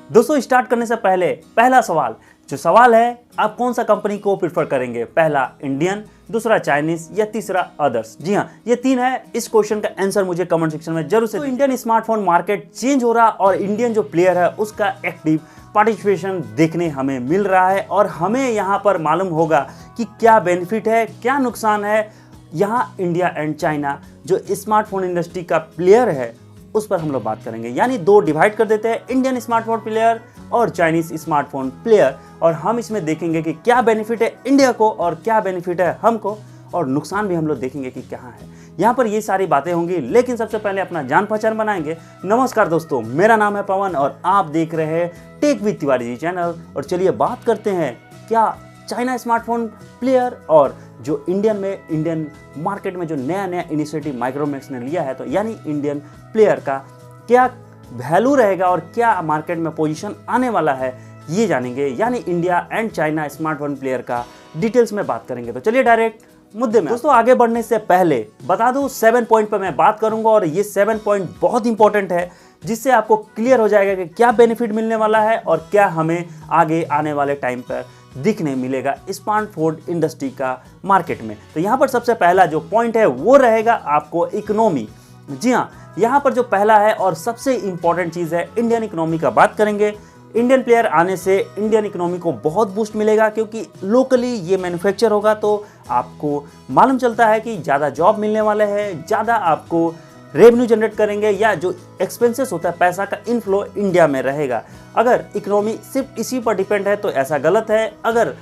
दोस्तों स्टार्ट करने से पहले पहला सवाल जो सवाल है, आप कौन सा कंपनी को प्रेफर करेंगे? पहला इंडियन, दूसरा चाइनीज या तीसरा अदर्स? जी हाँ, ये तीन है। इस क्वेश्चन का आंसर मुझे कमेंट सेक्शन में जरूर से। तो इंडियन स्मार्टफोन मार्केट चेंज हो रहा और इंडियन जो प्लेयर है उसका एक्टिव पार्टिसिपेशन देखने हमें मिल रहा है और हमें यहाँ पर मालूम होगा कि क्या बेनिफिट है, क्या नुकसान है। यहाँ इंडिया एंड चाइना जो स्मार्टफोन इंडस्ट्री का प्लेयर है उस पर हम लोग बात करेंगे, यानी दो डिवाइड कर देते हैं, इंडियन स्मार्टफोन प्लेयर और चाइनीज स्मार्टफोन प्लेयर। और हम इसमें देखेंगे कि क्या बेनिफिट है इंडिया को और क्या बेनिफिट है हमको, और नुकसान भी हम लोग देखेंगे कि क्या है। यहाँ पर ये सारी बातें होंगी, लेकिन सबसे पहले अपना जान पहचान बनाएंगे। नमस्कार दोस्तों, मेरा नाम है पवन और आप देख रहे हैं tech with Tiwari ji channel. और चलिए बात करते हैं क्या चाइना स्मार्टफोन प्लेयर और जो इंडियन मार्केट में जो नया नया इनिशिएटिव माइक्रोमैक्स ने लिया है, तो यानी इंडियन प्लेयर का क्या वैल्यू रहेगा और क्या मार्केट में पोजीशन आने वाला है, ये जानेंगे। यानी India and China smartphone player का डिटेल्स में बात करेंगे। तो चलिए डायरेक्ट मुद्दे में। दोस्तों आगे बढ़ने से पहले बता दूं 7 पॉइंट पर मैं बात करूंगा और ये 7 पॉइंट बहुत इंपॉर्टेंट है, जिससे आपको क्लियर हो जाएगा कि क्या बेनिफिट मिलने वाला है और क्या हमें आगे आने वाले टाइम पर दिखने मिलेगा स्मार्टफोन इंडस्ट्री का मार्केट में। तो यहाँ पर सबसे पहला जो पॉइंट है वो रहेगा आपको इकोनॉमी। जी हाँ, यहाँ पर जो पहला है और सबसे इंपॉर्टेंट चीज़ है इंडियन इकोनॉमी का बात करेंगे। इंडियन प्लेयर आने से इंडियन इकोनॉमी को बहुत बूस्ट मिलेगा, क्योंकि लोकली ये मैन्युफैक्चर होगा तो आपको मालूम चलता है कि ज़्यादा जॉब मिलने वाले हैं, ज़्यादा आपको रेवेन्यू जनरेट करेंगे, या जो एक्सपेंसेस होता है पैसा का इनफ्लो इंडिया में रहेगा। अगर इकोनॉमी सिर्फ इसी पर डिपेंड है तो ऐसा गलत है। अगर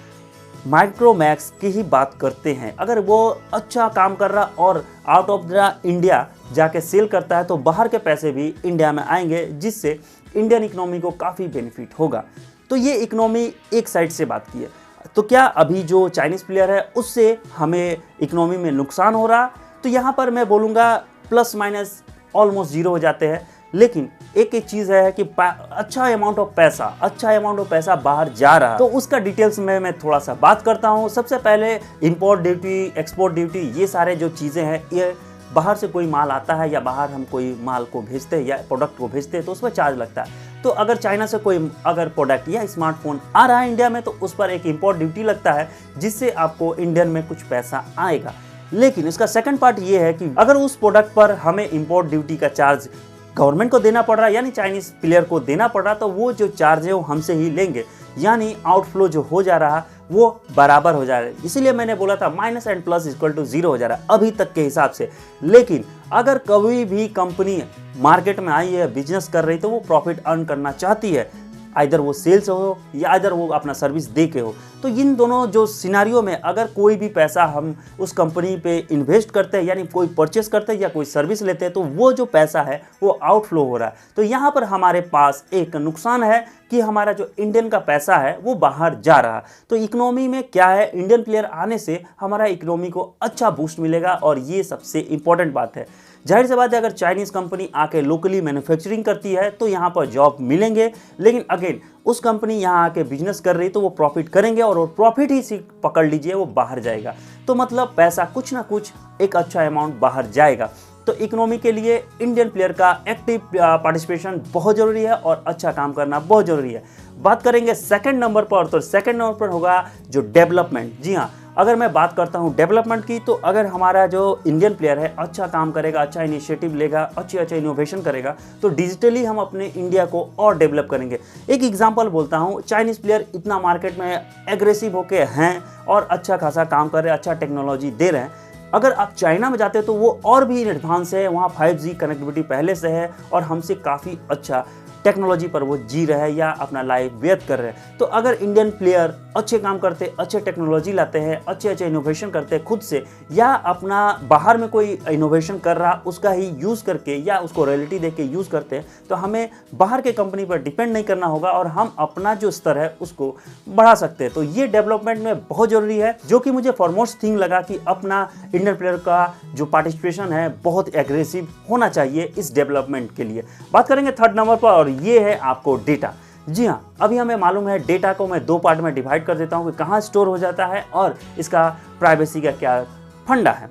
माइक्रोमैक्स की ही बात करते हैं, अगर वो अच्छा काम कर रहा और आउट ऑफ द इंडिया जाके सेल करता है तो बाहर के पैसे भी इंडिया में आएंगे, जिससे इंडियन इकोनॉमी को काफ़ी बेनिफिट होगा। तो ये इकोनॉमी एक साइड से बात की है। तो क्या अभी जो चाइनीज़ प्लेयर है उससे हमें इकोनॉमी में नुकसान हो रहा? तो यहाँ पर मैं बोलूँगा प्लस माइनस ऑलमोस्ट जीरो हो जाते हैं। लेकिन एक चीज़ है कि अच्छा अमाउंट ऑफ पैसा बाहर जा रहा है, तो उसका डिटेल्स में मैं थोड़ा सा बात करता हूँ। सबसे पहले इंपोर्ट ड्यूटी, एक्सपोर्ट ड्यूटी, ये सारे जो चीज़ें हैं, ये बाहर से कोई माल आता है या बाहर हम कोई माल को भेजते हैं या प्रोडक्ट को भेजते हैं तो उस पर चार्ज लगता है। तो अगर चाइना से कोई अगर प्रोडक्ट या स्मार्टफोन आ रहा है इंडिया में तो उस पर एक इंपोर्ट ड्यूटी लगता है, जिससे आपको इंडियन में कुछ पैसा आएगा। लेकिन इसका सेकंड पार्ट ये है कि अगर उस प्रोडक्ट पर हमें इंपोर्ट ड्यूटी का चार्ज गवर्नमेंट को देना पड़ रहा है, यानी चाइनीज प्लेयर को देना पड़ रहा, तो वो जो चार्ज है वो हमसे ही लेंगे, यानी आउटफ्लो जो हो जा रहा वो बराबर हो जा रहा है। इसीलिए मैंने बोला था minus and plus equal to zero हो जा रहा है अभी तक के हिसाब से। लेकिन अगर कभी भी कंपनी मार्केट में आई है, बिजनेस कर रही, तो वो प्रॉफिट अर्न करना चाहती है, आइदर वो सेल्स हो या आइदर वो अपना सर्विस दे के हो। तो इन दोनों जो सिनारियों में अगर कोई भी पैसा हम उस कंपनी पे इन्वेस्ट करते हैं, यानी कोई परचेस करते हैं या कोई सर्विस लेते हैं, तो वो जो पैसा है वो आउटफ्लो हो रहा है। तो यहाँ पर हमारे पास एक नुकसान है कि हमारा जो इंडियन का पैसा है वो बाहर जा रहा। तो इकोनॉमी में क्या है, इंडियन प्लेयर आने से हमारा इकोनॉमी को अच्छा बूस्ट मिलेगा और ये सबसे इंपॉर्टेंट बात है। जाहिर सी बात है, अगर चाइनीज़ कंपनी आके लोकली मैन्युफैक्चरिंग करती है तो यहाँ पर जॉब मिलेंगे, लेकिन अगेन उस कंपनी यहाँ आके बिजनेस कर रही तो वो प्रॉफिट करेंगे और वो प्रॉफिट ही पकड़ लीजिए वो बाहर जाएगा। तो मतलब पैसा कुछ ना कुछ एक अच्छा अमाउंट बाहर जाएगा। तो इकोनॉमी के लिए इंडियन प्लेयर का एक्टिव पार्टिसिपेशन बहुत ज़रूरी है और अच्छा काम करना बहुत ज़रूरी है। बात करेंगे सेकंड नंबर पर, तो सेकंड नंबर पर होगा जो डेवलपमेंट। जी हाँ, अगर मैं बात करता हूँ डेवलपमेंट की, तो अगर हमारा जो इंडियन प्लेयर है अच्छा काम करेगा, अच्छा इनिशिएटिव लेगा, अच्छे इनोवेशन करेगा, तो डिजिटली हम अपने इंडिया को और डेवलप करेंगे। एक एग्जांपल बोलता हूँ, चाइनीज़ प्लेयर इतना मार्केट में एग्रेसिव होके हैं और अच्छा खासा काम कर रहे हैं, अच्छा टेक्नोलॉजी दे रहे हैं। अगर आप चाइना में जाते हैं तो वो और भी एडवांस है, वहाँ 5G कनेक्टिविटी पहले से है और हमसे काफ़ी अच्छा टेक्नोलॉजी पर वो जी रहे हैं या अपना लाइफ व्यर्थ कर रहे हैं। तो अगर इंडियन प्लेयर अच्छे काम करते, अच्छे टेक्नोलॉजी लाते हैं, अच्छे इनोवेशन करते हैं खुद से, या अपना बाहर में कोई इनोवेशन कर रहा उसका ही यूज़ करके या उसको रॉयल्टी दे के यूज़ करते हैं, तो हमें बाहर के कंपनी पर डिपेंड नहीं करना होगा और हम अपना जो स्तर है उसको बढ़ा सकते हैं। तो ये डेवलपमेंट में बहुत ज़रूरी है, जो कि मुझे फॉरमोस्ट थिंग लगा कि अपना इंडियन प्लेयर का जो पार्टिसिपेशन है बहुत एग्रेसिव होना चाहिए इस डेवलपमेंट के लिए। बात करेंगे थर्ड नंबर पर, और ये है आपको डेटा। जी हाँ, अभी हमें मालूम है डेटा को मैं दो पार्ट में डिवाइड कर देता हूँ कि कहाँ स्टोर हो जाता है और इसका प्राइवेसी का क्या फंडा है।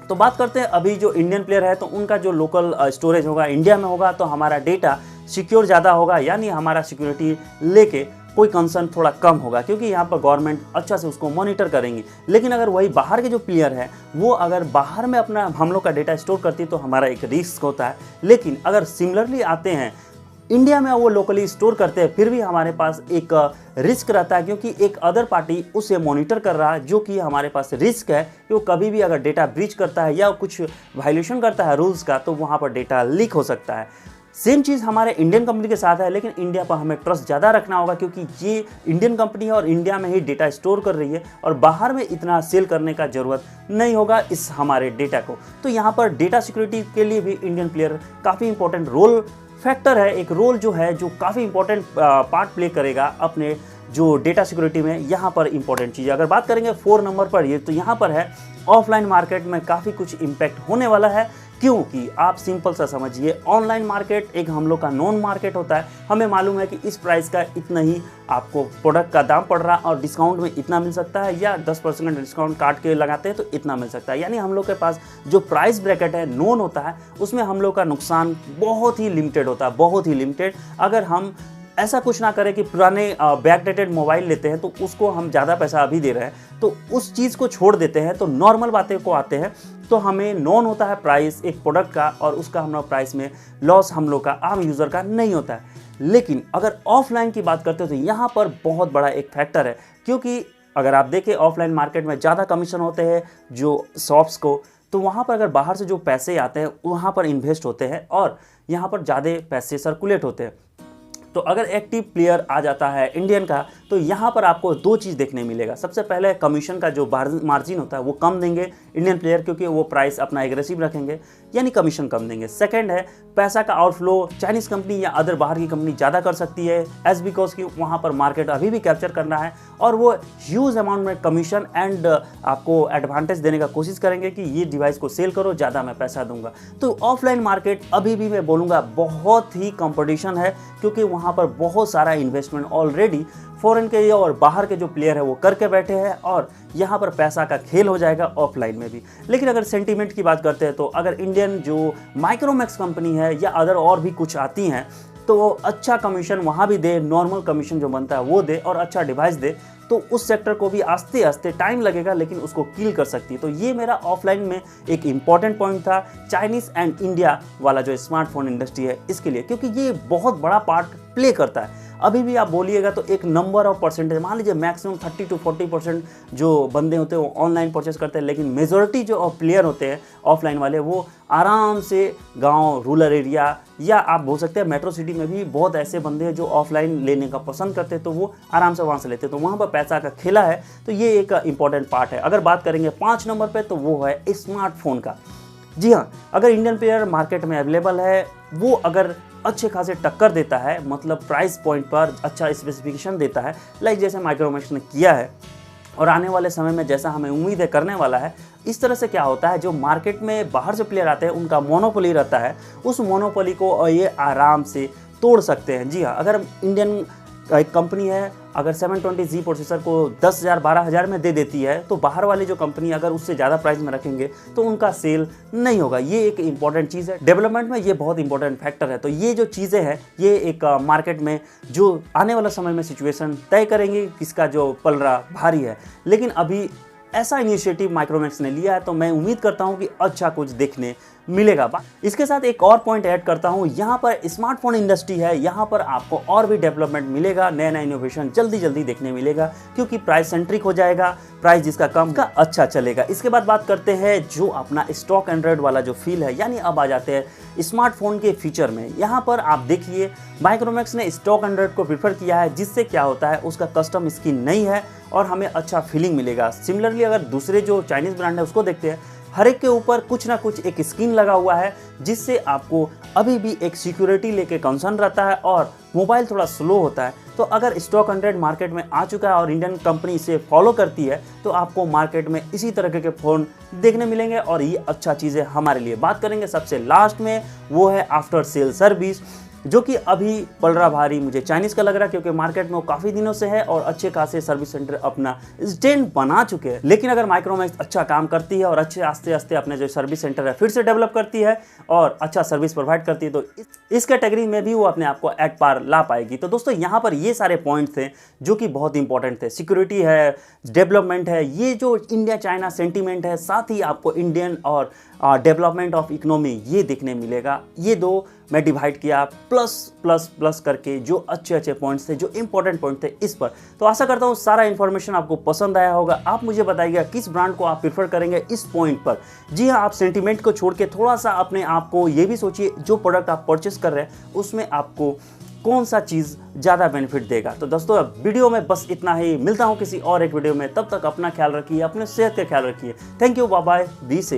तो बात करते हैं अभी जो इंडियन प्लेयर है तो उनका जो लोकल स्टोरेज होगा इंडिया में होगा, तो हमारा डेटा सिक्योर ज़्यादा होगा, यानी हमारा सिक्योरिटी लेके कोई कंसर्न थोड़ा कम होगा, क्योंकि यहाँ पर गवर्नमेंट अच्छा से उसको मॉनिटर करेंगी। लेकिन अगर वही बाहर के जो प्लेयर है वो अगर बाहर में अपना हम लोग का डेटा स्टोर करती है तो हमारा एक रिस्क होता है। लेकिन अगर सिमिलरली आते हैं इंडिया में, वो लोकली स्टोर करते हैं, फिर भी हमारे पास एक रिस्क रहता है, क्योंकि एक अदर पार्टी उसे मॉनिटर कर रहा है, जो कि हमारे पास रिस्क है कि वो कभी भी अगर डेटा ब्रीच करता है या कुछ वायलेशन करता है रूल्स का, तो वहाँ पर डेटा लीक हो सकता है। सेम चीज़ हमारे इंडियन कंपनी के साथ है, लेकिन इंडिया पर हमें ट्रस्ट ज़्यादा रखना होगा, क्योंकि ये इंडियन कंपनी है और इंडिया में ही डेटा स्टोर कर रही है और बाहर में इतना सेल करने का ज़रूरत नहीं होगा इस हमारे डेटा को। तो यहाँ पर डेटा सिक्योरिटी के लिए भी इंडियन प्लेयर काफ़ी इंपॉर्टेंट रोल फैक्टर है, एक रोल जो है जो काफ़ी इंपॉर्टेंट पार्ट प्ले करेगा अपने जो डेटा सिक्योरिटी में। यहाँ पर इंपॉर्टेंट चीज़ अगर बात करेंगे 4 नंबर पर, ये तो यहाँ पर है ऑफलाइन मार्केट में काफ़ी कुछ इम्पैक्ट होने वाला है। क्योंकि आप सिंपल सा समझिए, ऑनलाइन मार्केट एक हम लोग का नॉन मार्केट होता है। हमें मालूम है कि इस प्राइस का इतना ही आपको प्रोडक्ट का दाम पड़ रहा है और डिस्काउंट में इतना मिल सकता है, या 10% डिस्काउंट काट के लगाते हैं तो इतना मिल सकता है। यानी हम लोग के पास जो प्राइस ब्रैकेट है नॉन होता है, उसमें हम लोग का नुकसान बहुत ही लिमिटेड होता है, बहुत ही लिमिटेड। अगर हम ऐसा कुछ ना करें कि पुराने बैकडेटेड मोबाइल लेते हैं तो उसको हम ज़्यादा पैसा अभी दे रहे हैं, तो उस चीज़ को छोड़ देते हैं, तो नॉर्मल बातें को आते हैं, तो हमें नॉन होता है प्राइस एक प्रोडक्ट का, और उसका हम लोग प्राइस में लॉस हम लोग का आम यूज़र का नहीं होता है। लेकिन अगर ऑफलाइन की बात करते हो तो यहाँ पर बहुत बड़ा एक फैक्टर है, क्योंकि अगर आप देखें ऑफलाइन मार्केट में ज़्यादा कमीशन होते हैं जो शॉप्स को, तो वहाँ पर अगर बाहर से जो पैसे आते हैं वहाँ पर इन्वेस्ट होते हैं और यहाँ पर ज़्यादा पैसे सर्कुलेट होते हैं। तो अगर एक्टिव प्लेयर आ जाता है इंडियन का, तो यहाँ पर आपको 2 चीज़ देखने मिलेगा। सबसे पहले कमीशन का जो मार्जिन होता है वो कम देंगे इंडियन प्लेयर, क्योंकि वो प्राइस अपना एग्रेसिव रखेंगे, यानी कमीशन कम देंगे। सेकंड है पैसा का आउटफ्लो चाइनीज़ कंपनी या अदर बाहर की कंपनी ज़्यादा कर सकती है, एज बिकॉज कि वहाँ पर मार्केट अभी भी कैप्चर करना है और वो ह्यूज अमाउंट में कमीशन एंड आपको एडवांटेज देने का कोशिश करेंगे कि ये डिवाइस को सेल करो, ज़्यादा मैं पैसा दूंगा। तो ऑफलाइन मार्केट अभी भी मैं बोलूँगा बहुत ही कंपटीशन है, क्योंकि वहाँ पर बहुत सारा इन्वेस्टमेंट ऑलरेडी फॉरेन के और बाहर के जो प्लेयर है वो करके बैठे हैं और यहाँ पर पैसा का खेल हो जाएगा ऑफलाइन में भी। लेकिन अगर सेंटीमेंट की बात करते हैं तो अगर इंडियन जो माइक्रोमैक्स कंपनी है या अदर और भी कुछ आती हैं तो वो अच्छा कमीशन वहाँ भी दे, नॉर्मल कमीशन जो बनता है वो दे और अच्छा डिवाइस दे, तो उस सेक्टर को भी आस्ते आस्ते टाइम लगेगा लेकिन उसको किल कर सकती है। तो ये मेरा ऑफलाइन में एक इम्पॉर्टेंट पॉइंट था, चाइनीज़ एंड इंडिया वाला जो स्मार्टफोन इंडस्ट्री है इसके लिए, क्योंकि ये बहुत बड़ा पार्ट प्ले करता है। अभी भी आप बोलिएगा तो एक नंबर ऑफ परसेंटेज, मान लीजिए मैक्सिमम 30 to 40% जो बंदे होते हैं वो ऑनलाइन परचेस करते हैं, लेकिन मेजॉरिटी जो प्लेयर होते हैं ऑफलाइन वाले वो आराम से गांव, रूरल एरिया या आप बोल सकते हैं मेट्रो सिटी में भी बहुत ऐसे बंदे हैं जो ऑफलाइन लेने का पसंद करते हैं, तो वो आराम से वहाँ से लेते हैं। तो वहाँ पर पैसा का खेला है, तो ये एक इंपॉर्टेंट पार्ट है। अगर बात करेंगे 5 नंबर पर तो वो है स्मार्टफोन का। जी हाँ, अगर इंडियन प्लेयर मार्केट में अवेलेबल है, वो अगर अच्छे खासे टक्कर देता है, मतलब प्राइस पॉइंट पर अच्छा स्पेसिफिकेशन देता है, लाइक जैसे माइक्रोमैक्स ने किया है और आने वाले समय में जैसा हमें उम्मीद है करने वाला है, इस तरह से क्या होता है जो मार्केट में बाहर से प्लेयर आते हैं उनका मोनोपोली रहता है, उस मोनोपोली को ये आराम से तोड़ सकते हैं। जी हाँ, अगर इंडियन एक कंपनी है अगर 720G प्रोसेसर को 10,000 12,000 में दे देती है, तो बाहर वाली जो कंपनी अगर उससे ज़्यादा प्राइस में रखेंगे तो उनका सेल नहीं होगा। ये एक इंपॉर्टेंट चीज़ है, डेवलपमेंट में ये बहुत इंपॉर्टेंट फैक्टर है। तो ये जो चीज़ें हैं ये एक मार्केट में जो आने वाला समय में सिचुएशन तय करेंगे किसका जो पलड़ा भारी है। लेकिन अभी ऐसा इनिशिएटिव माइक्रोमैक्स ने लिया है तो मैं उम्मीद करता हूं कि अच्छा कुछ देखने मिलेगा। इसके साथ एक और पॉइंट ऐड करता हूं, यहां पर स्मार्टफोन इंडस्ट्री है, यहां पर आपको और भी डेवलपमेंट मिलेगा, नया नया इनोवेशन जल्दी जल्दी देखने मिलेगा, क्योंकि प्राइस सेंट्रिक हो जाएगा, प्राइस जिसका कम का अच्छा चलेगा। इसके बाद बात करते हैं जो अपना स्टॉक एंड्रॉयड वाला जो फील है, यानी अब आ जाते हैं स्मार्टफोन के फीचर में। यहाँ पर आप देखिए माइक्रोमैक्स ने स्टॉक एंड्रॉयड को प्रीफर किया है, जिससे क्या होता है उसका कस्टम स्किन नहीं है और हमें अच्छा फीलिंग मिलेगा। सिमिलरली अगर दूसरे जो चाइनीज़ ब्रांड है उसको देखते हैं, हर एक के ऊपर कुछ ना कुछ एक स्क्रीन लगा हुआ है, जिससे आपको अभी भी एक सिक्योरिटी लेके कंसर्न रहता है और मोबाइल थोड़ा स्लो होता है। तो अगर स्टॉक एंड्रॉयड मार्केट में आ चुका है और इंडियन कंपनी इसे फॉलो करती है तो आपको मार्केट में इसी तरह के फ़ोन देखने मिलेंगे और ये अच्छा चीज़ है हमारे लिए। बात करेंगे सबसे लास्ट में, वो है आफ्टर सेल सर्विस। जो कि अभी पड़ रहा भारी मुझे चाइनीज़ का लग रहा है, क्योंकि मार्केट में वो काफ़ी दिनों से है और अच्छे खासे सर्विस सेंटर अपना स्टैंड बना चुके हैं। लेकिन अगर माइक्रोमैक्स अच्छा काम करती है और अच्छे आस्ते आस्ते अपने जो सर्विस सेंटर है फिर से डेवलप करती है और अच्छा सर्विस प्रोवाइड करती है, तो इस कैटेगरी में भी वो अपने आप को एट पार ला पाएगी। तो दोस्तों यहाँ पर ये सारे पॉइंट थे जो कि बहुत इंपॉर्टेंट थे। सिक्योरिटी है, डेवलपमेंट है, ये जो इंडिया चाइना सेंटीमेंट है, साथ ही आपको इंडियन और डेवलपमेंट ऑफ इकोनॉमी ये देखने मिलेगा। ये दो मैं डिवाइड किया प्लस प्लस प्लस करके, जो अच्छे अच्छे पॉइंट्स थे, जो इंपॉर्टेंट पॉइंट थे इस पर। तो आशा करता हूँ सारा इन्फॉर्मेशन आपको पसंद आया होगा। आप मुझे बताइएगा किस ब्रांड को आप प्रेफर करेंगे इस पॉइंट पर। जी हाँ, आप सेंटीमेंट को छोड़ के थोड़ा सा अपने आप को ये भी सोचिए, जो प्रोडक्ट आप परचेस कर रहे हैं उसमें आपको कौन सा चीज़ ज़्यादा बेनिफिट देगा। तो दोस्तों वीडियो में बस इतना ही, मिलता हूँ किसी और एक वीडियो में। तब तक अपना ख्याल रखिए, अपने सेहत का ख्याल रखिए। Thank you, bye bye, be safe.